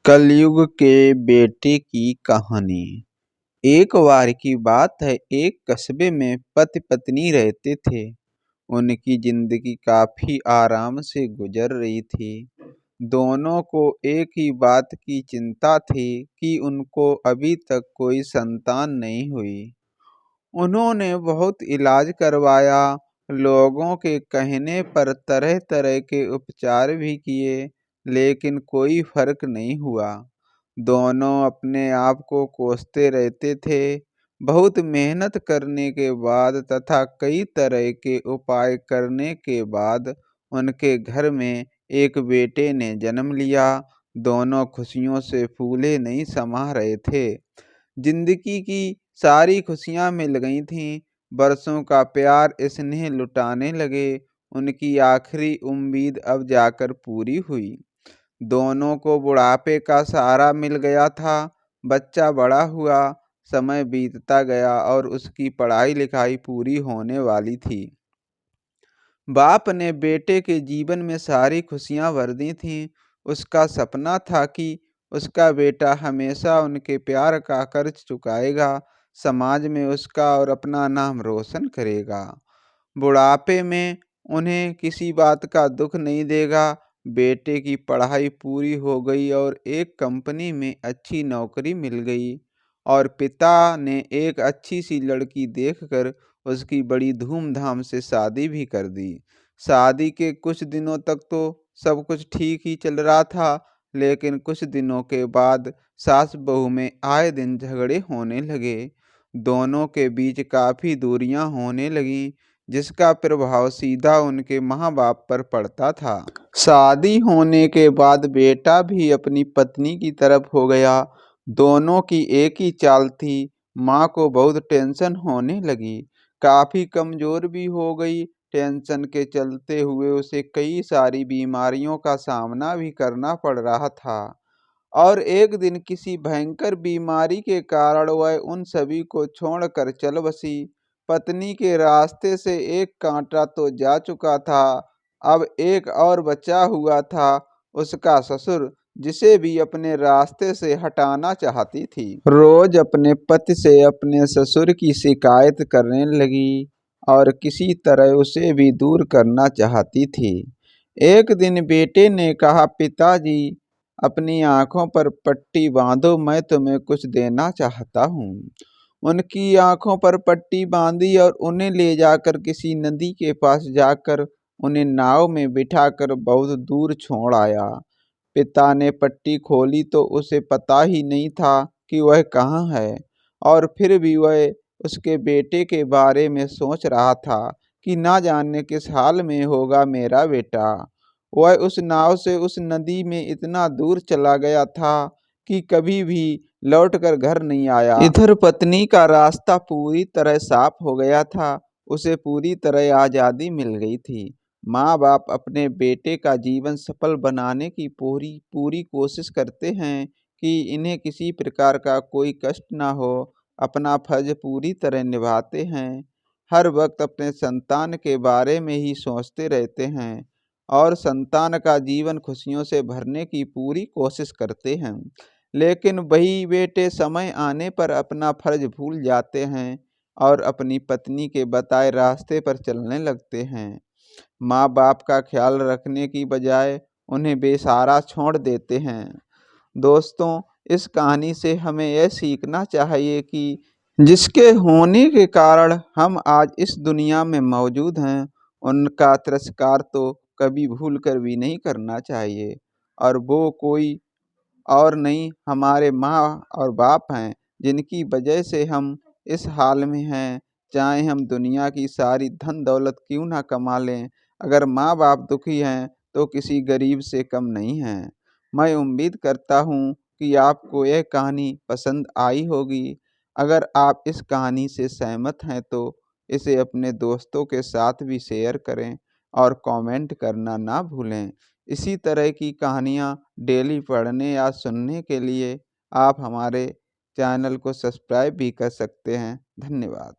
कलयुग के बेटे की कहानी। एक बार की बात है, एक कस्बे में पति पत्नी रहते थे। उनकी जिंदगी काफी आराम से गुजर रही थी। दोनों को एक ही बात की चिंता थी कि उनको अभी तक कोई संतान नहीं हुई। उन्होंने बहुत इलाज करवाया, लोगों के कहने पर तरह तरह के उपचार भी किए, लेकिन कोई फर्क नहीं हुआ। दोनों अपने आप को कोसते रहते थे। बहुत मेहनत करने के बाद तथा कई तरह के उपाय करने के बाद उनके घर में एक बेटे ने जन्म लिया। दोनों खुशियों से फूले नहीं समा रहे थे। जिंदगी की सारी खुशियां मिल गई थीं। बरसों का प्यार स्नेह लुटाने लगे। उनकी आखिरी उम्मीद अब जाकर पूरी हुई। दोनों को बुढ़ापे का सहारा मिल गया था। बच्चा बड़ा हुआ, समय बीतता गया और उसकी पढ़ाई लिखाई पूरी होने वाली थी। बाप ने बेटे के जीवन में सारी खुशियां भर दी थीं। उसका सपना था कि उसका बेटा हमेशा उनके प्यार का कर्ज चुकाएगा, समाज में उसका और अपना नाम रोशन करेगा। बुढ़ापे में उन्हें किसी बात का दुख नहीं देगा। बेटे की पढ़ाई पूरी हो गई और एक कंपनी में अच्छी नौकरी मिल गई और पिता ने एक अच्छी सी लड़की देखकर उसकी बड़ी धूमधाम से शादी भी कर दी। शादी के कुछ दिनों तक तो सब कुछ ठीक ही चल रहा था, लेकिन कुछ दिनों के बाद सास बहू में आए दिन झगड़े होने लगे। दोनों के बीच काफ़ी दूरियां होने लगीं, जिसका प्रभाव सीधा उनके माँ बाप पर पड़ता था। शादी होने के बाद बेटा भी अपनी पत्नी की तरफ हो गया। दोनों की एक ही चाल थी। माँ को बहुत टेंशन होने लगी, काफ़ी कमज़ोर भी हो गई। टेंशन के चलते हुए उसे कई सारी बीमारियों का सामना भी करना पड़ रहा था और एक दिन किसी भयंकर बीमारी के कारण वह उन सभी को छोड़कर चल बसी। पत्नी के रास्ते से एक कांटा तो जा चुका था, अब एक और बचा हुआ था, उसका ससुर, जिसे भी अपने रास्ते से हटाना चाहती थी। रोज अपने पति से अपने ससुर की शिकायत करने लगी और किसी तरह उसे भी दूर करना चाहती थी। एक दिन बेटे ने कहा, पिताजी, अपनी आंखों पर पट्टी बांधो, मैं तुम्हें कुछ देना चाहता हूँ। उनकी आंखों पर पट्टी बांधी और उन्हें ले जाकर किसी नदी के पास जाकर उन्हें नाव में बिठाकर बहुत दूर छोड़ आया। पिता ने पट्टी खोली तो उसे पता ही नहीं था कि वह कहाँ है और फिर भी वह उसके बेटे के बारे में सोच रहा था कि ना जाने किस हाल में होगा मेरा बेटा। वह उस नाव से उस नदी में इतना दूर चला गया था कि कभी भी लौटकर घर नहीं आया। इधर पत्नी का रास्ता पूरी तरह साफ हो गया था। उसे पूरी तरह आज़ादी मिल गई थी। माँ बाप अपने बेटे का जीवन सफल बनाने की पूरी पूरी कोशिश करते हैं कि इन्हें किसी प्रकार का कोई कष्ट ना हो। अपना फर्ज पूरी तरह निभाते हैं। हर वक्त अपने संतान के बारे में ही सोचते रहते हैं और संतान का जीवन खुशियों से भरने की पूरी कोशिश करते हैं। लेकिन वही बेटे समय आने पर अपना फर्ज भूल जाते हैं और अपनी पत्नी के बताए रास्ते पर चलने लगते हैं। माँ बाप का ख्याल रखने की बजाय उन्हें बेसहारा छोड़ देते हैं। दोस्तों, इस कहानी से हमें यह सीखना चाहिए कि जिसके होने के कारण हम आज इस दुनिया में मौजूद हैं, उनका तिरस्कार तो कभी भूल कर भी नहीं करना चाहिए। और वो कोई और नहीं, हमारे माँ और बाप हैं, जिनकी वजह से हम इस हाल में हैं। चाहे हम दुनिया की सारी धन दौलत क्यों ना कमा लें, अगर माँ बाप दुखी हैं तो किसी गरीब से कम नहीं हैं। मैं उम्मीद करता हूँ कि आपको यह कहानी पसंद आई होगी। अगर आप इस कहानी से सहमत हैं तो इसे अपने दोस्तों के साथ भी शेयर करें और कमेंट करना ना भूलें। इसी तरह की कहानियाँ डेली पढ़ने या सुनने के लिए आप हमारे चैनल को सब्सक्राइब भी कर सकते हैं। धन्यवाद।